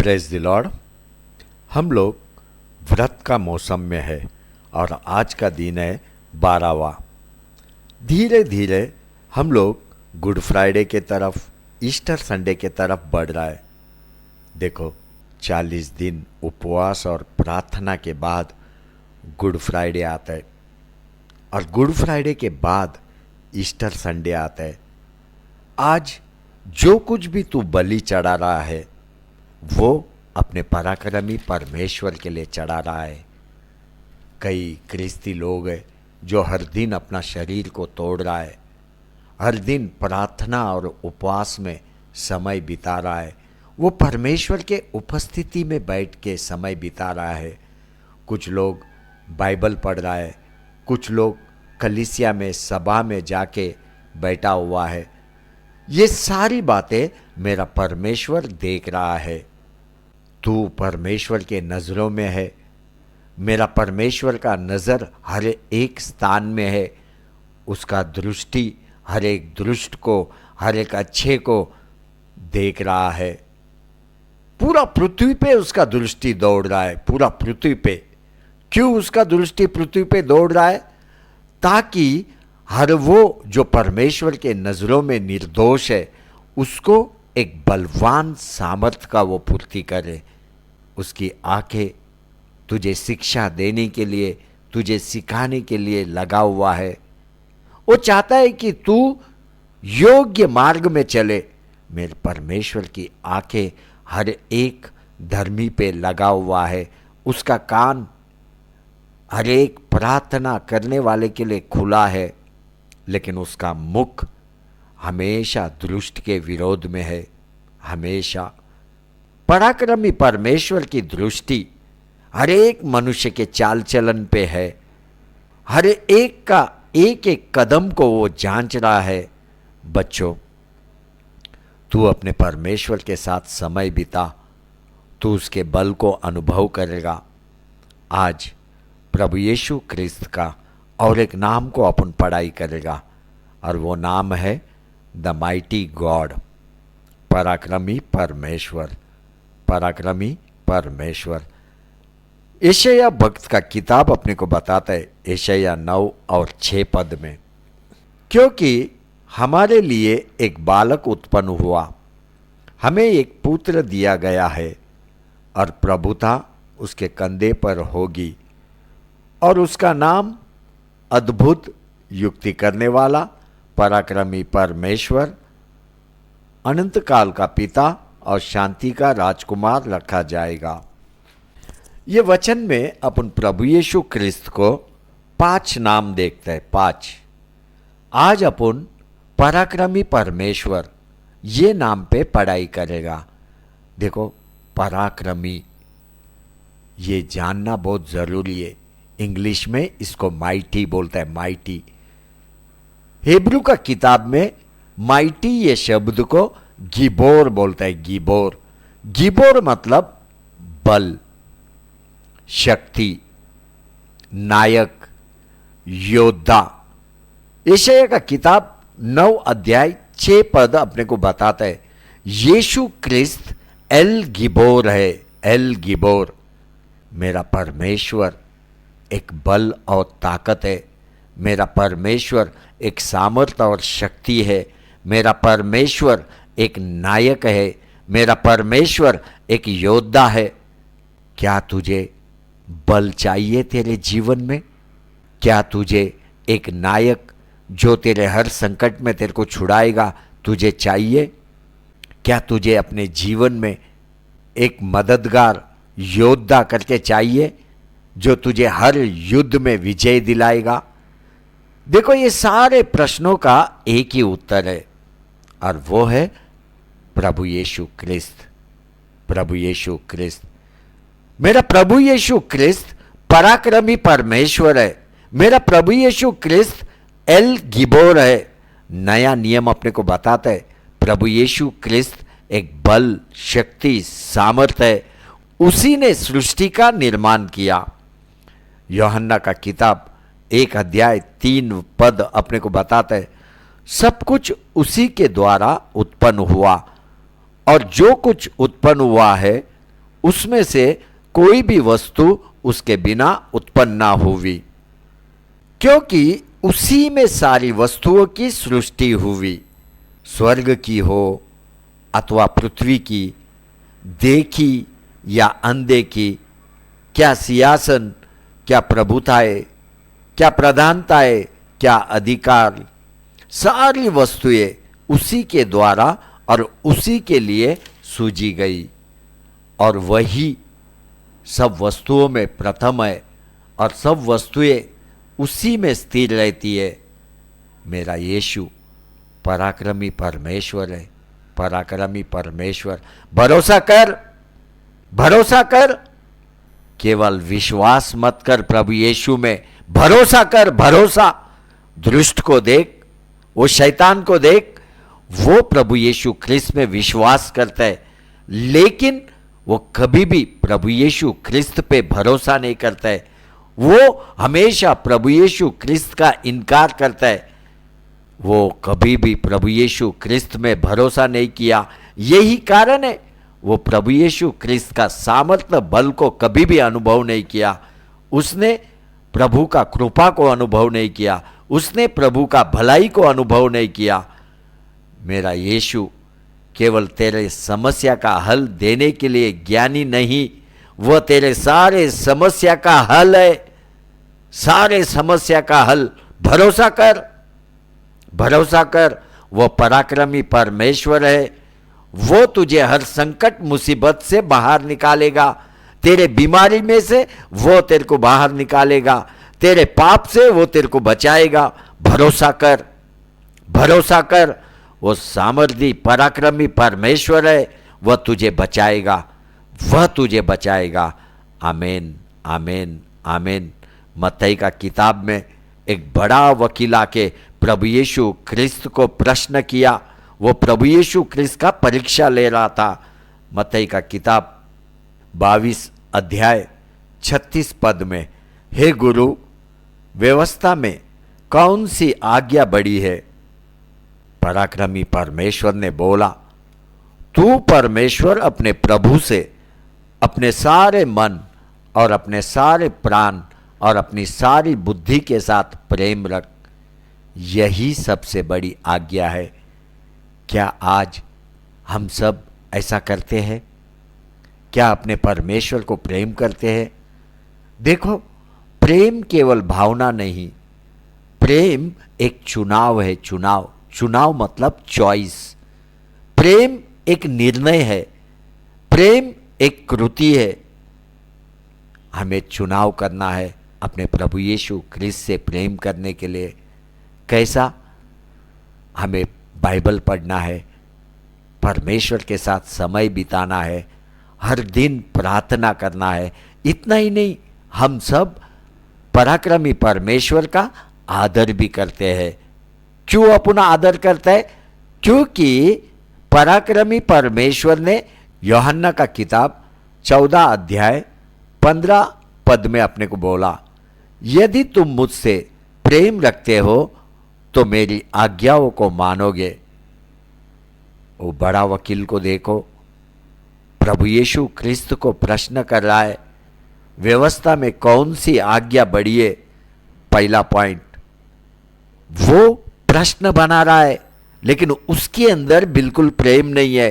Praise the Lord. हम लोग व्रत का मौसम में है और आज का दिन है 12वां। धीरे धीरे हम लोग गुड फ्राइडे के तरफ, ईस्टर संडे के तरफ बढ़ रहा है। देखो, 40 दिन उपवास और प्रार्थना के बाद गुड फ्राइडे आता है और गुड फ्राइडे के बाद ईस्टर संडे आता है। आज जो कुछ भी तू बलि चढ़ा रहा है वो अपने पराक्रमी परमेश्वर के लिए चढ़ा रहा है। कई ख्रिस्ती लोग हैं जो हर दिन अपना शरीर को तोड़ रहा है, हर दिन प्रार्थना और उपवास में समय बिता रहा है, वो परमेश्वर के उपस्थिति में बैठ के समय बिता रहा है। कुछ लोग बाइबल पढ़ रहा है, कुछ लोग कलीसिया में सभा में जाके बैठा हुआ है। ये सारी बातें मेरा परमेश्वर देख रहा है। तू परमेश्वर के नज़रों में है। मेरा परमेश्वर का नज़र हर एक स्थान में है। उसका दृष्टि हर एक दुष्ट को, हर एक अच्छे को देख रहा है। पूरा पृथ्वी पे उसका दृष्टि दौड़ रहा है, पूरा पृथ्वी पे। क्यों उसका दृष्टि पृथ्वी पे दौड़ रहा है? ताकि हर वो जो परमेश्वर के नज़रों में निर्दोष है उसको एक बलवान सामर्थ का वो पूर्ति करे। उसकी आंखें तुझे शिक्षा देने के लिए, तुझे सिखाने के लिए लगा हुआ है। वो चाहता है कि तू योग्य मार्ग में चले। मेरे परमेश्वर की आंखें हर एक धर्मी पे लगा हुआ है। उसका कान हर एक प्रार्थना करने वाले के लिए खुला है, लेकिन उसका मुख हमेशा दुष्ट के विरोध में है। हमेशा पराक्रमी परमेश्वर की दृष्टि हर एक मनुष्य के चाल चलन पे है। हर एक का एक एक कदम को वो जांच रहा है। बच्चों, तू अपने परमेश्वर के साथ समय बिता, तू उसके बल को अनुभव करेगा। आज प्रभु यीशु क्रिस्त का और एक नाम को अपन पढ़ाई करेगा और वो नाम है द माइटी गॉड, पराक्रमी परमेश्वर। पराक्रमी परमेश्वर। यशायाह भक्त का किताब अपने को बताता है, यशायाह 9 और 6 पद में, क्योंकि हमारे लिए एक बालक उत्पन्न हुआ, हमें एक पुत्र दिया गया है और प्रभुता उसके कंधे पर होगी और उसका नाम अद्भुत, युक्ति करने वाला, पराक्रमी परमेश्वर, अनंत काल का पिता और शांति का राजकुमार रखा जाएगा। ये वचन में अपन प्रभु यीशु क्रिस्त को 5 नाम देखते हैं। 5। आज अपन पराक्रमी परमेश्वर ये नाम पे पढ़ाई करेगा। देखो, पराक्रमी ये जानना बहुत जरूरी है। इंग्लिश में इसको माइटी बोलता है, माइटी। हिब्रू का किताब में माइटी ये शब्द को गिबोर बोलता है, गिबोर। गिबोर मतलब बल, शक्ति, नायक, योद्धा। यशायाह का किताब 9 अध्याय 6 पद अपने को बताता है, यीशु क्रिस्त एल गिबोर है। एल गिबोर। मेरा परमेश्वर एक बल और ताकत है। मेरा परमेश्वर एक सामर्थ और शक्ति है। मेरा परमेश्वर एक नायक है। मेरा परमेश्वर एक योद्धा है। क्या तुझे बल चाहिए तेरे जीवन में? क्या तुझे एक नायक जो तेरे हर संकट में तेरे को छुड़ाएगा तुझे चाहिए? क्या तुझे अपने जीवन में एक मददगार योद्धा करके चाहिए जो तुझे हर युद्ध में विजय दिलाएगा? देखो, ये सारे प्रश्नों का एक ही उत्तर है और वो है प्रभु यीशु क्रिस्त। प्रभु यीशु क्रिस्त। मेरा प्रभु यीशु क्रिस्त पराक्रमी परमेश्वर है। मेरा प्रभु यीशु क्रिस्त एल गिबोर है। नया नियम अपने को बताता है, प्रभु यीशु क्रिस्त एक बल, शक्ति, सामर्थ है। उसी ने सृष्टि का निर्माण किया। यूहन्ना का किताब 1 अध्याय 3 पद अपने को बताता है, सब कुछ उसी के द्वारा उत्पन्न हुआ और जो कुछ उत्पन्न हुआ है उसमें से कोई भी वस्तु उसके बिना उत्पन्न ना हुई, क्योंकि उसी में सारी वस्तुओं की सृष्टि हुई, स्वर्ग की हो अथवा पृथ्वी की, देखी या अनदेखी, क्या सिंहासन, क्या प्रभुताएं, क्या प्रधानताएं, क्या अधिकार, सारी वस्तुएं उसी के द्वारा और उसी के लिए सूजी गई, और वही सब वस्तुओं में प्रथम है और सब वस्तुएं उसी में स्थिर रहती है। मेरा यीशु पराक्रमी परमेश्वर है, पराक्रमी परमेश्वर। भरोसा कर, भरोसा कर, केवल विश्वास मत कर, प्रभु यीशु में भरोसा कर। भरोसा, दुष्ट को देख, वो शैतान को देख, वो प्रभु यीशु ख्रिस्त में विश्वास करता है, लेकिन वो कभी भी प्रभु यीशु ख्रिस्त पे भरोसा नहीं करता है। वो हमेशा प्रभु यीशु ख्रिस्त का इनकार करता है। वो कभी भी प्रभु यीशु ख्रिस्त में भरोसा नहीं किया। यही कारण है वो प्रभु यीशु ख्रिस्त का सामर्थ्य बल को कभी भी अनुभव नहीं किया। उसने प्रभु का कृपा को अनुभव नहीं किया, उसने प्रभु का भलाई को अनुभव नहीं किया। मेरा यीशु केवल तेरे समस्या का हल देने के लिए ज्ञानी नहीं, वह तेरे सारे समस्या का हल है, सारे समस्या का हल। भरोसा कर, भरोसा कर, वह पराक्रमी परमेश्वर है। वो तुझे हर संकट मुसीबत से बाहर निकालेगा, तेरे बीमारी में से वो तेरे को बाहर निकालेगा, तेरे पाप से वो तेरे को बचाएगा। भरोसा कर, भरोसा कर, वो सामर्थी पराक्रमी परमेश्वर है, वह तुझे बचाएगा, वह तुझे बचाएगा। आमीन, आमीन, आमीन। मत्ती का किताब में एक बड़ा वकील आके प्रभु यीशु ख्रिस्त को प्रश्न किया। वो प्रभु यीशु ख्रिस्त का परीक्षा ले रहा था। मत्ती का किताब 22 अध्याय 36 पद में, हे गुरु, व्यवस्था में कौन सी आज्ञा बड़ी है? पराक्रमी परमेश्वर ने बोला, तू परमेश्वर अपने प्रभु से अपने सारे मन और अपने सारे प्राण और अपनी सारी बुद्धि के साथ प्रेम रख, यही सबसे बड़ी आज्ञा है। क्या आज हम सब ऐसा करते हैं? क्या अपने परमेश्वर को प्रेम करते हैं? देखो, प्रेम केवल भावना नहीं, प्रेम एक चुनाव है। चुनाव, चुनाव मतलब चॉइस। प्रेम एक निर्णय है, प्रेम एक कृति है। हमें चुनाव करना है अपने प्रभु यीशु ख्रिस्त से प्रेम करने के लिए। कैसा? हमें बाइबल पढ़ना है, परमेश्वर के साथ समय बिताना है, हर दिन प्रार्थना करना है। इतना ही नहीं, हम सब पराक्रमी परमेश्वर का आदर भी करते हैं। क्यों अपना आदर करता है? क्योंकि पराक्रमी परमेश्वर ने यूहन्ना का किताब 14 अध्याय 15 पद में अपने को बोला, यदि तुम मुझसे प्रेम रखते हो तो मेरी आज्ञाओं को मानोगे। वो बड़ा वकील को देखो, प्रभु यीशु ख्रिस्त को प्रश्न कर रहा है, व्यवस्था में कौन सी आज्ञा बड़ी है? पहला पॉइंट, वो प्रश्न बना रहा है, लेकिन उसके अंदर बिल्कुल प्रेम नहीं है।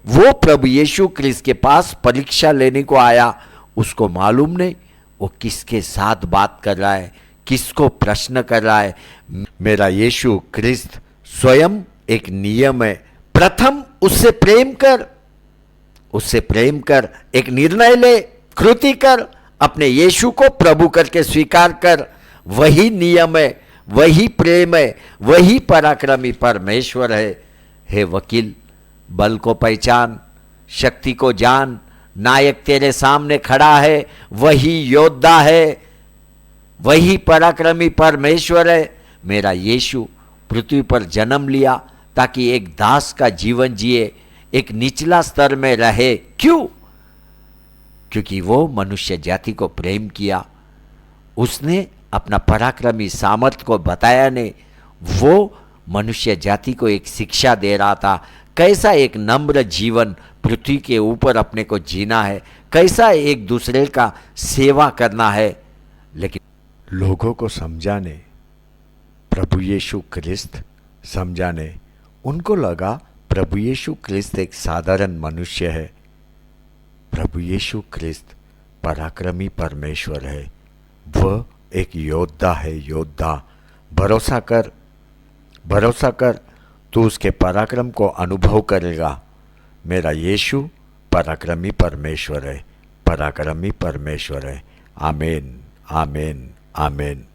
वो प्रभु यीशु ख्रिस्त के पास परीक्षा लेने को आया, उसको मालूम नहीं वो किसके साथ बात कर रहा है, किसको प्रश्न कर रहा है। मेरा यीशु ख्रिस्त स्वयं एक नियम है। प्रथम उससे प्रेम कर, उससे प्रेम कर, एक निर्णय ले, कृति कर, अपने यीशु को प्रभु करके स्वीकार कर। वही नियम है, वही प्रेम है, वही पराक्रमी परमेश्वर है। हे वकील, बल को पहचान, शक्ति को जान, नायक तेरे सामने खड़ा है, वही योद्धा है, वही पराक्रमी परमेश्वर है। मेरा यीशु पृथ्वी पर जन्म लिया ताकि एक दास का जीवन जिए, एक निचला स्तर में रहे। क्यों? क्योंकि वो मनुष्य जाति को प्रेम किया। उसने अपना पराक्रमी सामर्थ्य को बताया नहीं, वो मनुष्य जाति को एक शिक्षा दे रहा था। कैसा एक नम्र जीवन पृथ्वी के ऊपर अपने को जीना है, कैसा एक दूसरे का सेवा करना है। लेकिन लोगों को समझाने, प्रभु यीशु क्रिस्त समझाने, उनको लगा प्रभु यीशु क्रिस्त एक साधारण मनुष्य है। प्रभु यीशु क्रिस्त पराक्रमी परमेश्वर है, वह एक योद्धा है, योद्धा। भरोसा कर, भरोसा कर, तू उसके पराक्रम को अनुभव करेगा। मेरा यीशु पराक्रमी परमेश्वर है, पराक्रमी परमेश्वर है। आमीन, आमीन, आमीन।